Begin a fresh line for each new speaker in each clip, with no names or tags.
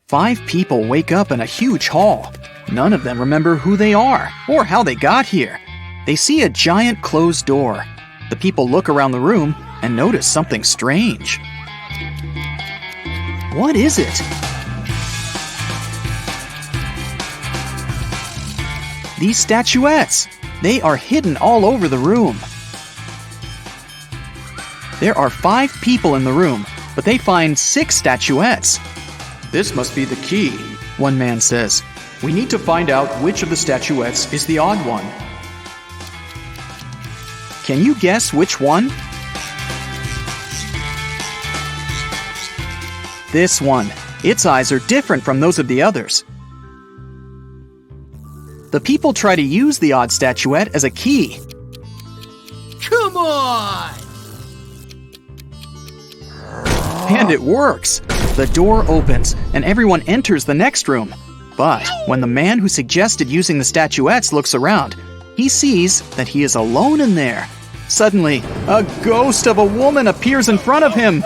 5 people wake up in a huge hall. None of them remember who they are or how they got here. They see a giant closed door. The people look around the room and notice something strange. What is it? These statuettes. They are hidden all over the room. There are 5 people in the room, but they find 6 statuettes.
This must be the key,
one man says.
We need to find out which of the statuettes is the odd one.
Can you guess which one? This one. Its eyes are different from those of the others. The people try to use the odd statuette as a key.
Come on!
And it works. The door opens and everyone enters the next room. But when the man who suggested using the statuettes looks around, he sees that he is alone in there. Suddenly, a ghost of a woman appears in front of him.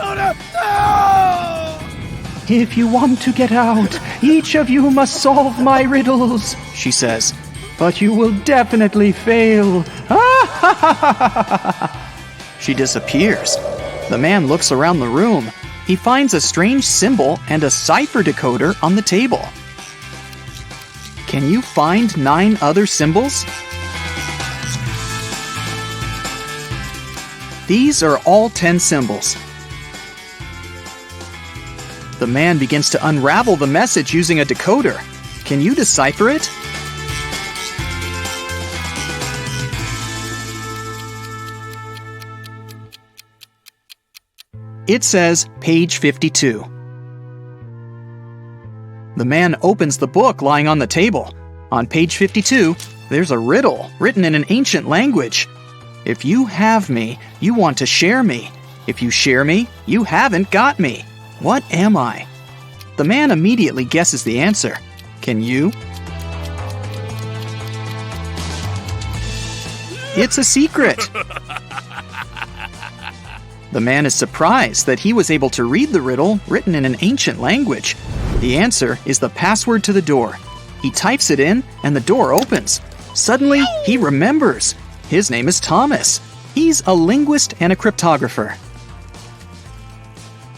"If you want to get out, each of you must solve my riddles," she says. "But you will definitely fail." She disappears. The man looks around the room. He finds a strange symbol and a cipher decoder on the table. Can you find 9 other symbols? These are all 10 symbols. The man begins to unravel the message using a decoder. Can you decipher it? It says page 52. The man opens the book lying on the table. On page 52, there's a riddle written in an ancient language. If you have me, you want to share me. If you share me, you haven't got me. What am I? The man immediately guesses the answer. Can you? It's a secret. The man is surprised that he was able to read the riddle written in an ancient language. The answer is the password to the door. He types it in and the door opens. Suddenly, he remembers. His name is Thomas. He's a linguist and a cryptographer.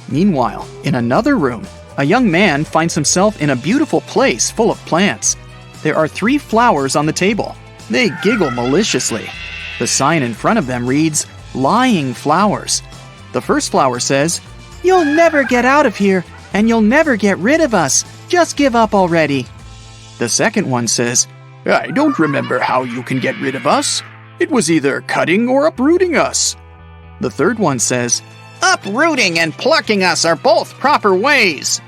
Meanwhile, in another room, a young man finds himself in a beautiful place full of plants. There are 3 flowers on the table. They giggle maliciously. The sign in front of them reads, "Lying Flowers." The first flower says, "You'll never get out of here, and you'll never get rid of us. Just give up already." The second one says,
"I don't remember how you can get rid of us. It was either cutting or uprooting us."
The third one says,
"Uprooting and plucking us are both proper ways."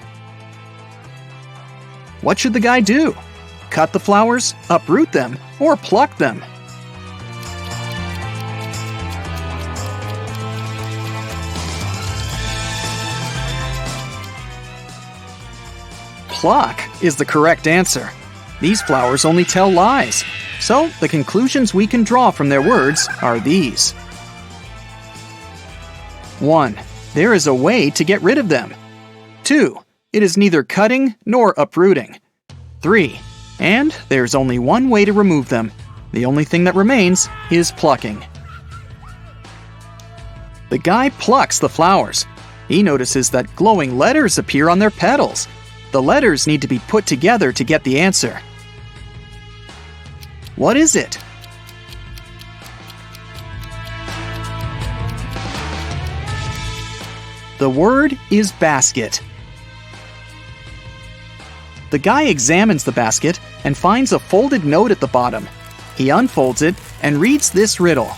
What should the guy do? Cut the flowers, uproot them, or pluck them? Pluck is the correct answer. These flowers only tell lies. So the conclusions we can draw from their words are these. 1. There is a way to get rid of them. 2. It is neither cutting nor uprooting. 3. And there's only one way to remove them. The only thing that remains is plucking. The guy plucks the flowers. He notices that glowing letters appear on their petals. The letters need to be put together to get the answer. What is it? The word is basket. The guy examines the basket and finds a folded note at the bottom. He unfolds it and reads this riddle.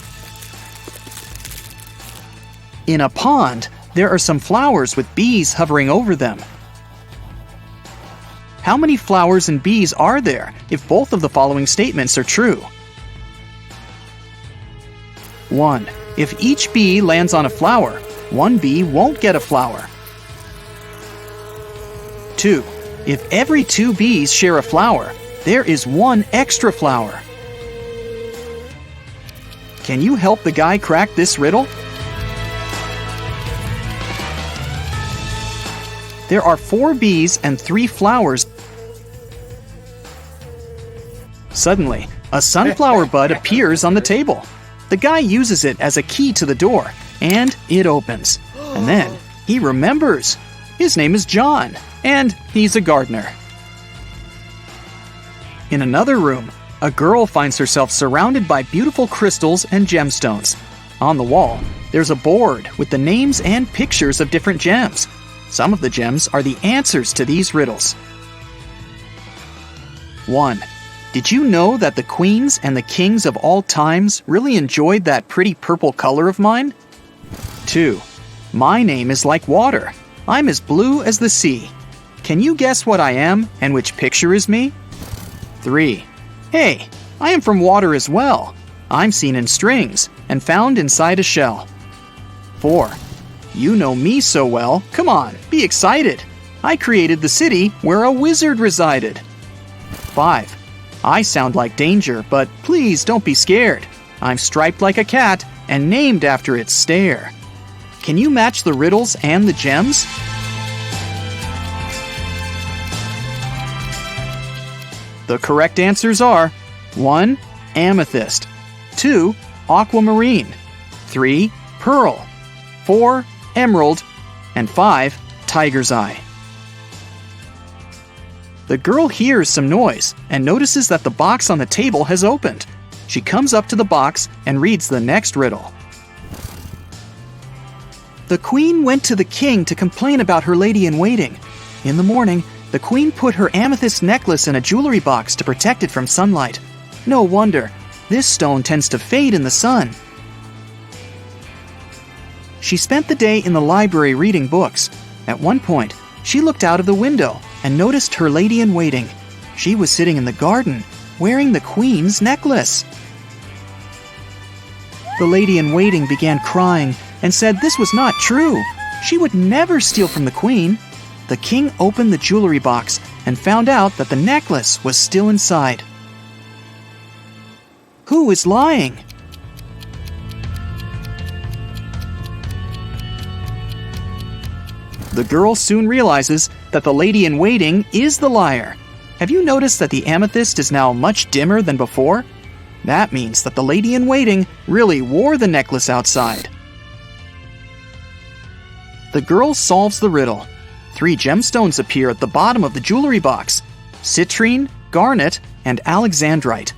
In a pond, there are some flowers with bees hovering over them. How many flowers and bees are there if both of the following statements are true? 1. If each bee lands on a flower, one bee won't get a flower. 2. If every 2 bees share a flower, there is 1 extra flower. Can you help the guy crack this riddle? There are 4 bees and 3 flowers. Suddenly, a sunflower bud appears on the table. The guy uses it as a key to the door, and it opens. And then he remembers. His name is John, and he's a gardener. In another room, a girl finds herself surrounded by beautiful crystals and gemstones. On the wall, there's a board with the names and pictures of different gems. Some of the gems are the answers to these riddles. 1. Did you know that the queens and the kings of all times really enjoyed that pretty purple color of mine? 2. My name is like water. I'm as blue as the sea. Can you guess what I am and which picture is me? 3. Hey, I am from water as well. I'm seen in strings and found inside a shell. 4. You know me so well. Come on, be excited. I created the city where a wizard resided. 5. I sound like danger, but please don't be scared. I'm striped like a cat and named after its stare. Can you match the riddles and the gems? The correct answers are 1. Amethyst, 2. Aquamarine, 3. Pearl, 4. Emerald, and 5. Tiger's eye. The girl hears some noise and notices that the box on the table has opened. She comes up to the box and reads the next riddle. The queen went to the king to complain about her lady-in-waiting. In the morning, the queen put her amethyst necklace in a jewelry box to protect it from sunlight. No wonder, this stone tends to fade in the sun. She spent the day in the library reading books. At one point, she looked out of the window and noticed her lady-in-waiting. She was sitting in the garden, wearing the queen's necklace. The lady-in-waiting began crying and said this was not true. She would never steal from the queen. The king opened the jewelry box and found out that the necklace was still inside. Who is lying? The girl soon realizes that the lady-in-waiting is the liar. Have you noticed that the amethyst is now much dimmer than before? That means that the lady-in-waiting really wore the necklace outside. The girl solves the riddle. 3 gemstones appear at the bottom of the jewelry box: citrine, garnet, and alexandrite.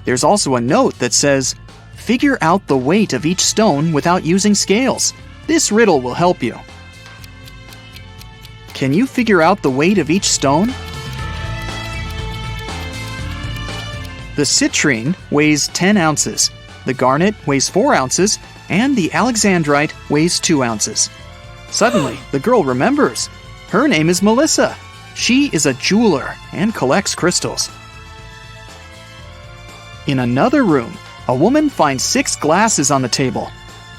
There's also a note that says, "Figure out the weight of each stone without using scales. This riddle will help you." Can you figure out the weight of each stone? The citrine weighs 10 ounces, the garnet weighs 4 ounces, and the alexandrite weighs 2 ounces. Suddenly, the girl remembers. Her name is Melissa. She is a jeweler and collects crystals. In another room, a woman finds 6 glasses on the table.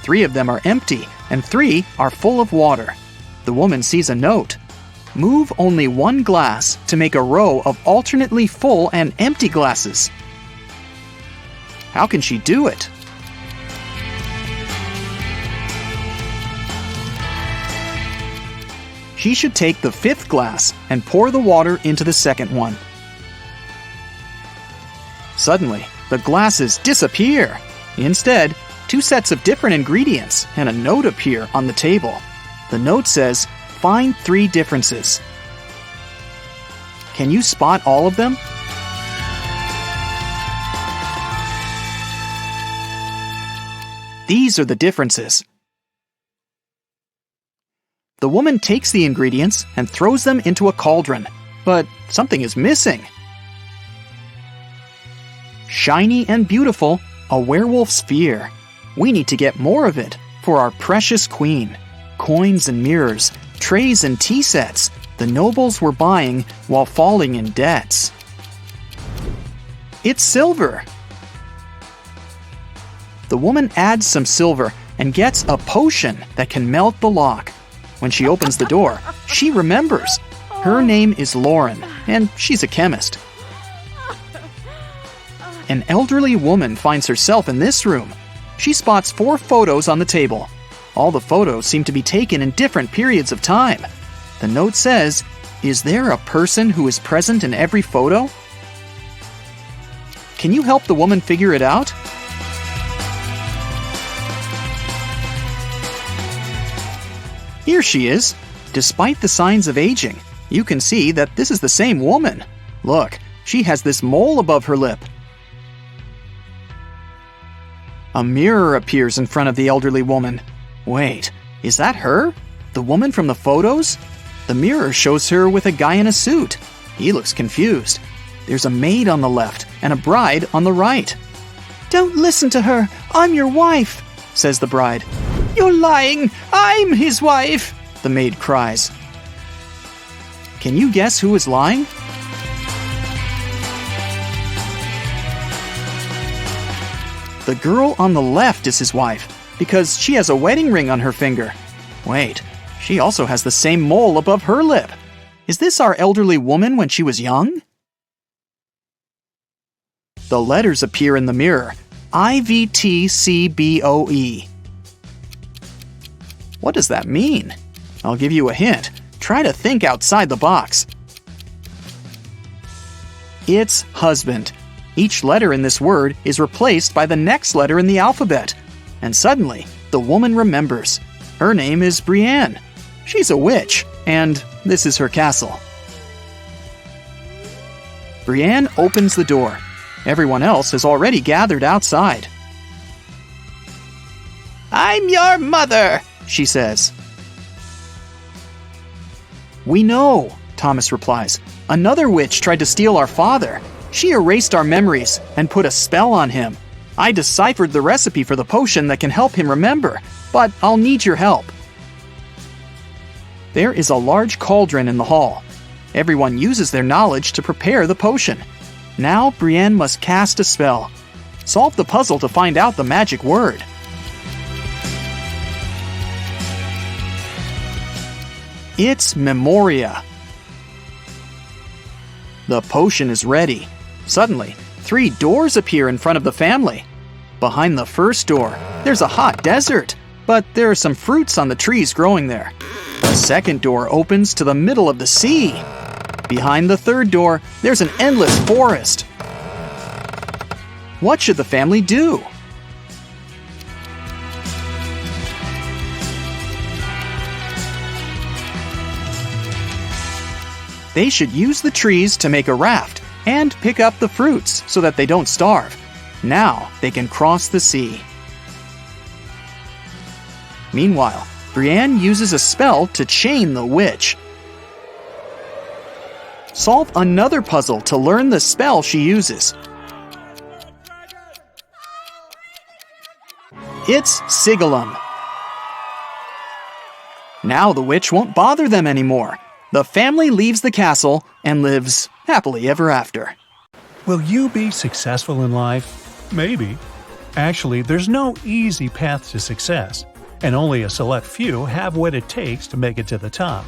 3 of them are empty, and 3 are full of water. The woman sees a note. Move only 1 glass to make a row of alternately full and empty glasses. How can she do it? She should take the 5th glass and pour the water into the second one. Suddenly, the glasses disappear. Instead, 2 sets of different ingredients and a note appear on the table. The note says, "Find 3 differences." Can you spot all of them? These are the differences. The woman takes the ingredients and throws them into a cauldron, but something is missing. Shiny and beautiful, a werewolf's fear. We need to get more of it for our precious queen. Coins and mirrors, trays and tea sets, the nobles were buying while falling in debts. It's silver. The woman adds some silver and gets a potion that can melt the lock. When she opens the door, she remembers. Her name is Lauren, and she's a chemist. An elderly woman finds herself in this room. She spots 4 photos on the table. All the photos seem to be taken in different periods of time. The note says, "Is there a person who is present in every photo?" Can you help the woman figure it out? Here she is. Despite the signs of aging, you can see that this is the same woman. Look, she has this mole above her lip. A mirror appears in front of the elderly woman. Wait, is that her? The woman from the photos? The mirror shows her with a guy in a suit. He looks confused. There's a maid on the left and a bride on the right. "Don't listen to her. I'm your wife," says the bride. "You're lying. I'm his wife," the maid cries. Can you guess who is lying? The girl on the left is his wife because she has a wedding ring on her finger. Wait, she also has the same mole above her lip. Is this our elderly woman when she was young? The letters appear in the mirror. IVTCBOE. What does that mean? I'll give you a hint. Try to think outside the box. It's husband. Each letter in this word is replaced by the next letter in the alphabet. And suddenly, the woman remembers. Her name is Brienne. She's a witch, and this is her castle. Brienne opens the door. Everyone else has already gathered outside. "I'm your mother," she says. "We know," Thomas replies. "Another witch tried to steal our father. She erased our memories and put a spell on him. I deciphered the recipe for the potion that can help him remember, but I'll need your help." There is a large cauldron in the hall. Everyone uses their knowledge to prepare the potion. Now Brienne must cast a spell. Solve the puzzle to find out the magic word. It's Memoria. The potion is ready. Suddenly, 3 doors appear in front of the family. Behind the first door, there's a hot desert, but there are some fruits on the trees growing there. The second door opens to the middle of the sea. Behind the third door, there's an endless forest. What should the family do? They should use the trees to make a raft and pick up the fruits so that they don't starve. Now they can cross the sea. Meanwhile, Brienne uses a spell to chain the witch. Solve another puzzle to learn the spell she uses. It's Sigillum. Now the witch won't bother them anymore. The family leaves the castle and lives happily ever after.
Will you be successful in life? Maybe. Actually, there's no easy path to success, and only a select few have what it takes to make it to the top.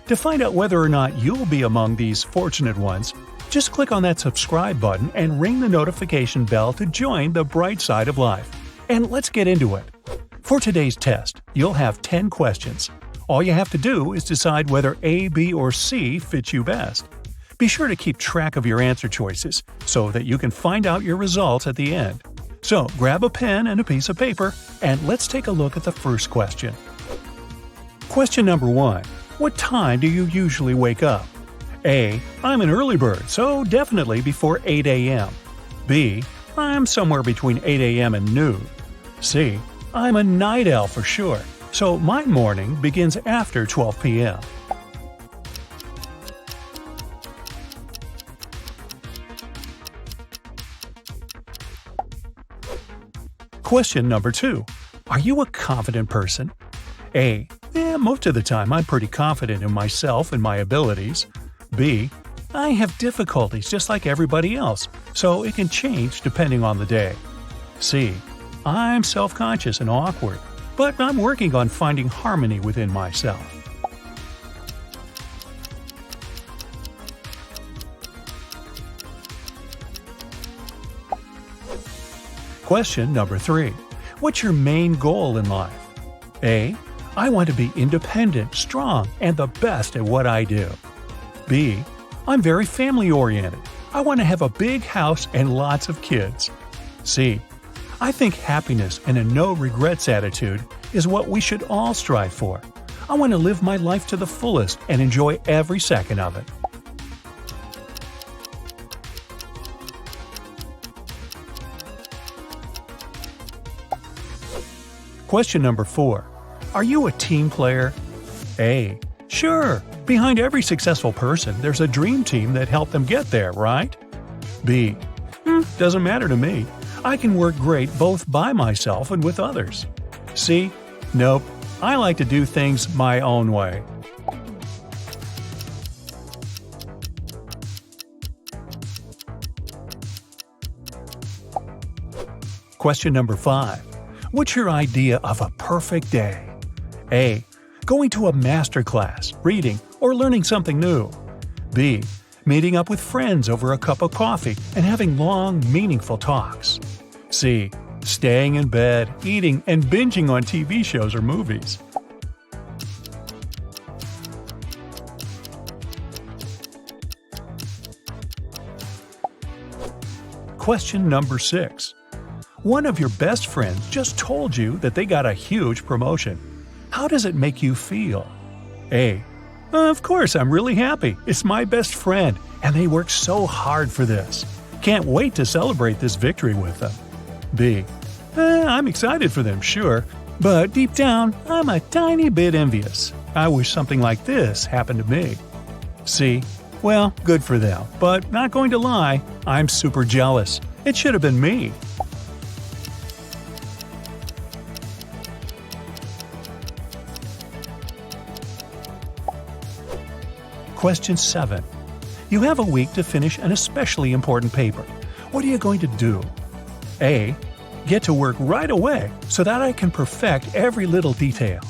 To find out whether or not you'll be among these fortunate ones, just click on that subscribe button and ring the notification bell to join the bright side of life. And let's get into it. For today's test, you'll have 10 questions. All you have to do is decide whether A, B, or C fits you best. Be sure to keep track of your answer choices so that you can find out your results at the end. So grab a pen and a piece of paper, and let's take a look at the first question. Question number 1. What time do you usually wake up? A. I'm an early bird, so definitely before 8 a.m. B. I'm somewhere between 8 a.m. and noon. C. I'm a night owl for sure, so my morning begins after 12 p.m. Question number 2. Are you a confident person? A. Most of the time I'm pretty confident in myself and my abilities. B. I have difficulties just like everybody else, so it can change depending on the day. C. I'm self-conscious and awkward, but I'm working on finding harmony within myself. Question number 3. What's your main goal in life? A. I want to be independent, strong, and the best at what I do. B. I'm very family-oriented. I want to have a big house and lots of kids. C. I think happiness and a no-regrets attitude is what we should all strive for. I want to live my life to the fullest and enjoy every second of it. Question number 4. Are you a team player? A. Sure. Behind every successful person, there's a dream team that helped them get there, right? B. Doesn't matter to me. I can work great both by myself and with others. C. Nope. I like to do things my own way. Question number 5. What's your idea of a perfect day? A. Going to a master class, reading, or learning something new. B. Meeting up with friends over a cup of coffee and having long, meaningful talks. C. Staying in bed, eating, and binging on TV shows or movies. Question number 6. One of your best friends just told you that they got a huge promotion. How does it make you feel? A. Of course, I'm really happy. It's my best friend, and they worked so hard for this. Can't wait to celebrate this victory with them. B. I'm excited for them, sure, but deep down, I'm a tiny bit envious. I wish something like this happened to me. C. Well, good for them, but not going to lie, I'm super jealous. It should have been me. Question 7. You have a week to finish an especially important paper. What are you going to do? A. Get to work right away so that I can perfect every little detail.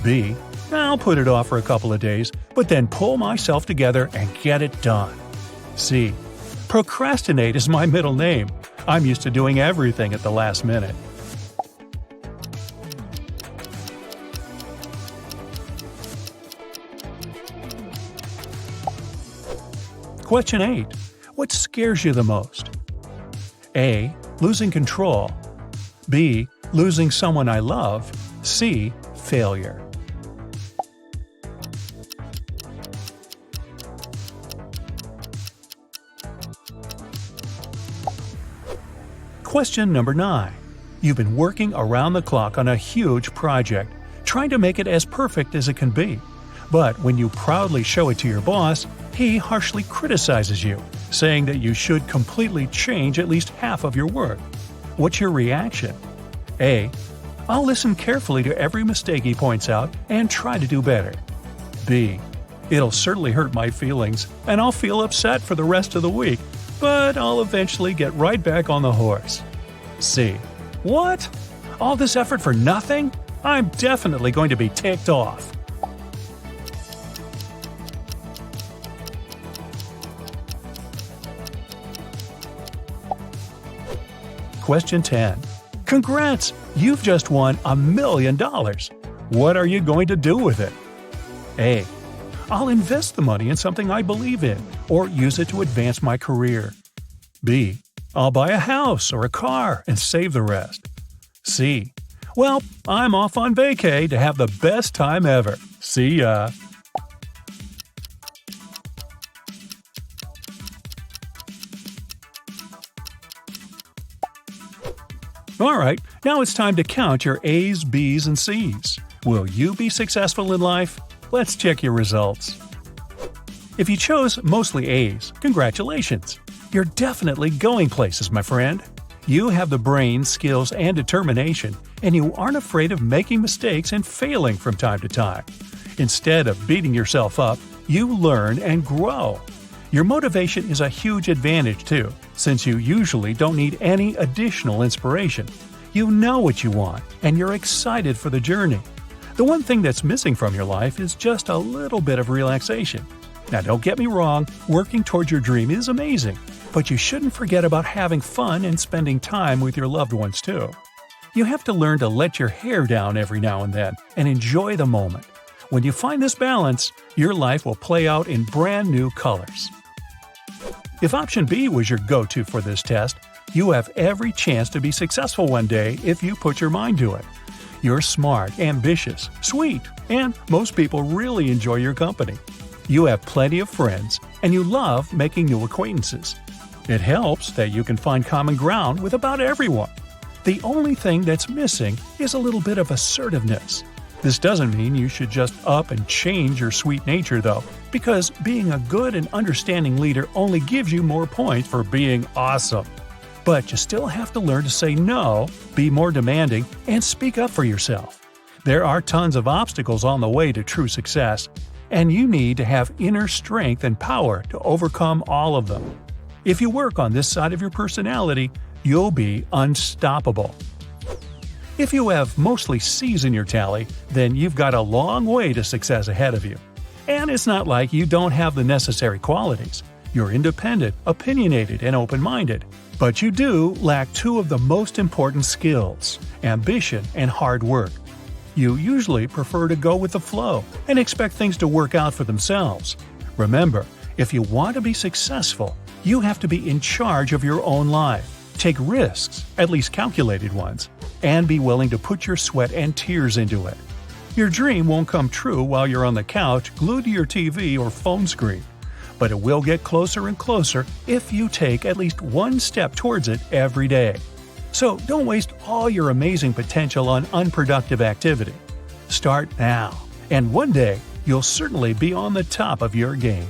B. I'll put it off for a couple of days, but then pull myself together and get it done. C. Procrastinate is my middle name. I'm used to doing everything at the last minute. Question 8. What scares you the most? A. Losing control. B. Losing someone I love. C. Failure. Question number 9. You've been working around the clock on a huge project, trying to make it as perfect as it can be. But when you proudly show it to your boss, he harshly criticizes you, saying that you should completely change at least half of your work. What's your reaction? A. I'll listen carefully to every mistake he points out and try to do better. B. It'll certainly hurt my feelings, and I'll feel upset for the rest of the week, but I'll eventually get right back on the horse. C. What? All this effort for nothing? I'm definitely going to be ticked off. Question 10. Congrats! You've just won $1 million. What are you going to do with it? A. I'll invest the money in something I believe in, or use it to advance my career. B. I'll buy a house or a car and save the rest. C. Well, I'm off on vacay to have the best time ever. See ya! Alright, now it's time to count your A's, B's, and C's. Will you be successful in life? Let's check your results. If you chose mostly A's, congratulations! You're definitely going places, my friend. You have the brains, skills, and determination, and you aren't afraid of making mistakes and failing from time to time. Instead of beating yourself up, you learn and grow. Your motivation is a huge advantage too, since you usually don't need any additional inspiration. You know what you want, and you're excited for the journey. The one thing that's missing from your life is just a little bit of relaxation. Now don't get me wrong, working towards your dream is amazing, but you shouldn't forget about having fun and spending time with your loved ones too. You have to learn to let your hair down every now and then and enjoy the moment. When you find this balance, your life will play out in brand new colors. If option B was your go-to for this test, you have every chance to be successful one day if you put your mind to it. You're smart, ambitious, sweet, and most people really enjoy your company. You have plenty of friends, and you love making new acquaintances. It helps that you can find common ground with about everyone. The only thing that's missing is a little bit of assertiveness. This doesn't mean you should just up and change your sweet nature, though, because being a good and understanding leader only gives you more points for being awesome. But you still have to learn to say no, be more demanding, and speak up for yourself. There are tons of obstacles on the way to true success, and you need to have inner strength and power to overcome all of them. If you work on this side of your personality, you'll be unstoppable. If you have mostly C's in your tally, then you've got a long way to success ahead of you. And it's not like you don't have the necessary qualities. You're independent, opinionated, and open-minded. But you do lack two of the most important skills: ambition and hard work. You usually prefer to go with the flow and expect things to work out for themselves. Remember, if you want to be successful, you have to be in charge of your own life. Take risks, at least calculated ones, and be willing to put your sweat and tears into it. Your dream won't come true while you're on the couch glued to your TV or phone screen, but it will get closer and closer if you take at least one step towards it every day. So don't waste all your amazing potential on unproductive activity. Start now, and one day you'll certainly be on the top of your game.